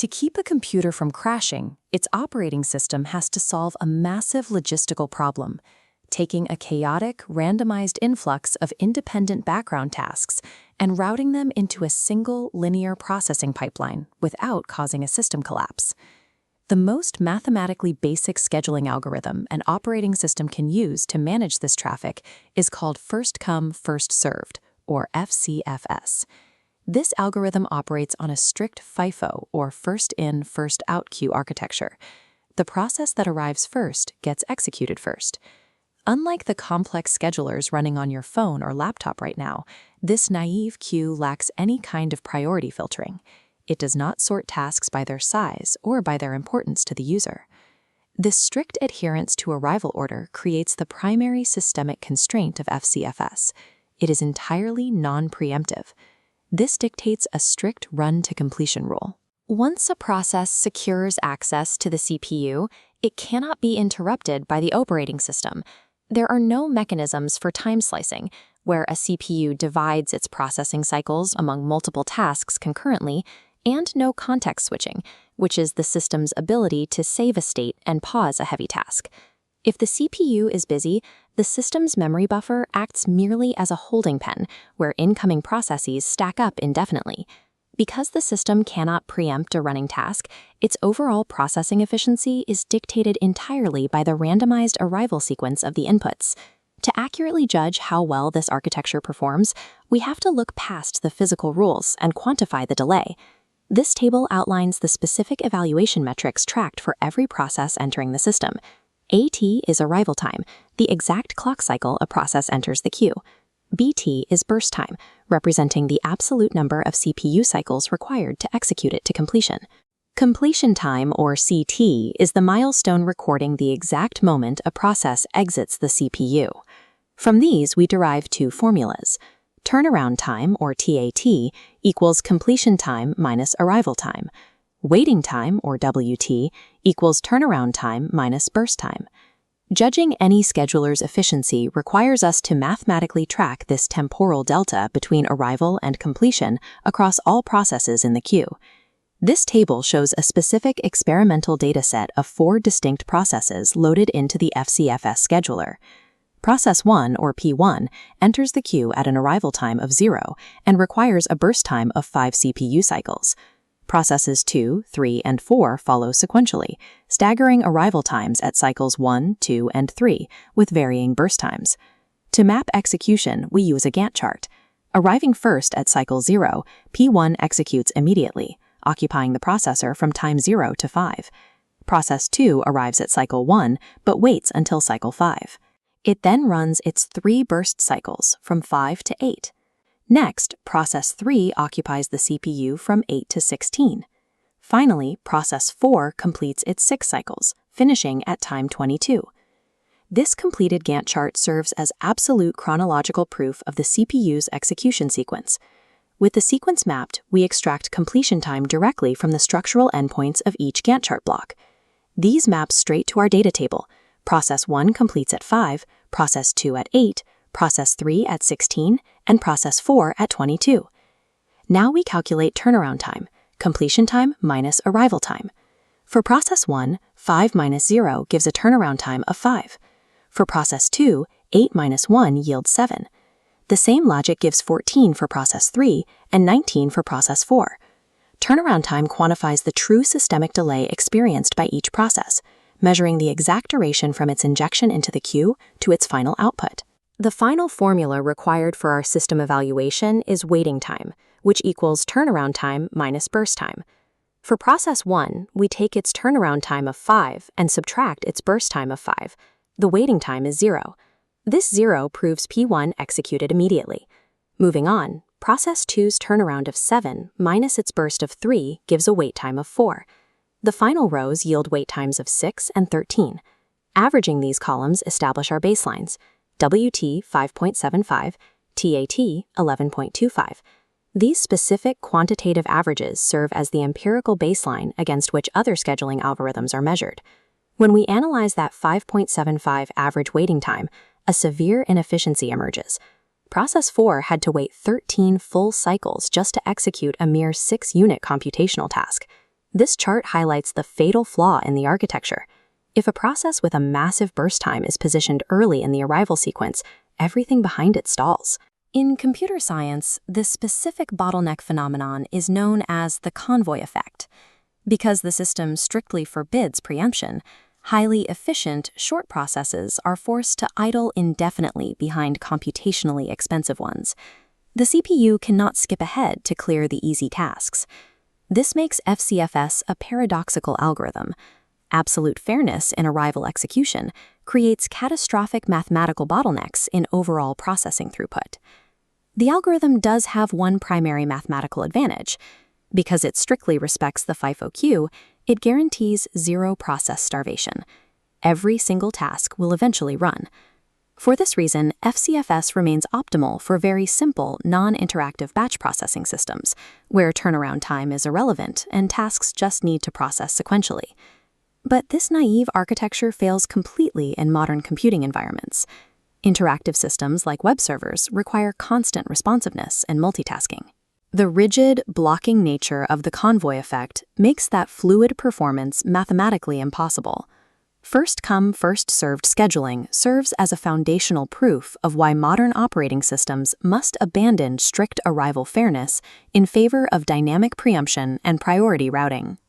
To keep a computer from crashing, its operating system has to solve a massive logistical problem, taking a chaotic, randomized influx of independent background tasks and routing them into a single linear processing pipeline without causing a system collapse. The most mathematically basic scheduling algorithm an operating system can use to manage this traffic is called first come, first served, or FCFS. This algorithm operates on a strict FIFO, or first in, first out queue architecture. The process that arrives first gets executed first. Unlike the complex schedulers running on your phone or laptop right now, this naive queue lacks any kind of priority filtering. It does not sort tasks by their size or by their importance to the user. This strict adherence to arrival order creates the primary systemic constraint of FCFS. It is entirely non-preemptive. This dictates a strict run-to-completion rule. Once a process secures access to the CPU, it cannot be interrupted by the operating system. There are no mechanisms for time slicing, where a CPU divides its processing cycles among multiple tasks concurrently, and no context switching, which is the system's ability to save a state and pause a heavy task. If the CPU is busy, the system's memory buffer acts merely as a holding pen, where incoming processes stack up indefinitely. Because the system cannot preempt a running task, its overall processing efficiency is dictated entirely by the randomized arrival sequence of the inputs. To accurately judge how well this architecture performs, we have to look past the physical rules and quantify the delay. This table outlines the specific evaluation metrics tracked for every process entering the system. AT is arrival time, the exact clock cycle a process enters the queue. BT is burst time, representing the absolute number of CPU cycles required to execute it to completion. Completion time, or CT, is the milestone recording the exact moment a process exits the CPU. From these, we derive two formulas. Turnaround time, or TAT, equals completion time minus arrival time. Waiting time, or WT, equals turnaround time minus burst time. Judging any scheduler's efficiency requires us to mathematically track this temporal delta between arrival and completion across all processes in the queue. This table shows a specific experimental dataset of 4 distinct processes loaded into the FCFS scheduler. Process 1, or P1, enters the queue at an arrival time of 0 and requires a burst time of 5 CPU cycles. Processes 2, 3, and 4 follow sequentially, staggering arrival times at cycles 1, 2, and 3, with varying burst times. To map execution, we use a Gantt chart. Arriving first at cycle 0, P1 executes immediately, occupying the processor from time 0 to 5. Process 2 arrives at cycle 1, but waits until cycle 5. It then runs its 3 burst cycles from 5 to 8. Next, process 3 occupies the CPU from 8 to 16. Finally, process 4 completes its 6 cycles, finishing at time 22. This completed Gantt chart serves as absolute chronological proof of the CPU's execution sequence. With the sequence mapped, we extract completion time directly from the structural endpoints of each Gantt chart block. These map straight to our data table. Process 1 completes at 5, process 2 at 8, process 3 at 16, and process 4 at 22. Now we calculate turnaround time, completion time minus arrival time. For process 1, 5 minus 0 gives a turnaround time of 5. For process 2, 8 minus 1 yields 7. The same logic gives 14 for process 3 and 19 for process 4. Turnaround time quantifies the true systemic delay experienced by each process, measuring the exact duration from its injection into the queue to its final output. The final formula required for our system evaluation is waiting time, which equals turnaround time minus burst time. For process 1, we take its turnaround time of 5 and subtract its burst time of 5. The waiting time is 0. This 0 proves P1 executed immediately. Moving on, process 2's turnaround of 7 minus its burst of 3 gives a wait time of 4. The final rows yield wait times of 6 and 13. Averaging these columns establish our baselines: WT 5.75, TAT 11.25. These specific quantitative averages serve as the empirical baseline against which other scheduling algorithms are measured. When we analyze that 5.75 average waiting time, a severe inefficiency emerges. Process 4 had to wait 13 full cycles just to execute a mere 6-unit computational task. This chart highlights the fatal flaw in the architecture. If a process with a massive burst time is positioned early in the arrival sequence, everything behind it stalls. In computer science, this specific bottleneck phenomenon is known as the Convoy Effect. Because the system strictly forbids preemption, highly efficient, short processes are forced to idle indefinitely behind computationally expensive ones. The CPU cannot skip ahead to clear the easy tasks. This makes FCFS a paradoxical algorithm. Absolute fairness in arrival execution creates catastrophic mathematical bottlenecks in overall processing throughput. The algorithm does have one primary mathematical advantage. Because it strictly respects the FIFO queue, it guarantees zero process starvation. Every single task will eventually run. For this reason, FCFS remains optimal for very simple, non-interactive batch processing systems, where turnaround time is irrelevant and tasks just need to process sequentially. But this naive architecture fails completely in modern computing environments. Interactive systems like web servers require constant responsiveness and multitasking. The rigid, blocking nature of the Convoy effect makes that fluid performance mathematically impossible. First-come, first-served scheduling serves as a foundational proof of why modern operating systems must abandon strict arrival fairness in favor of dynamic preemption and priority routing.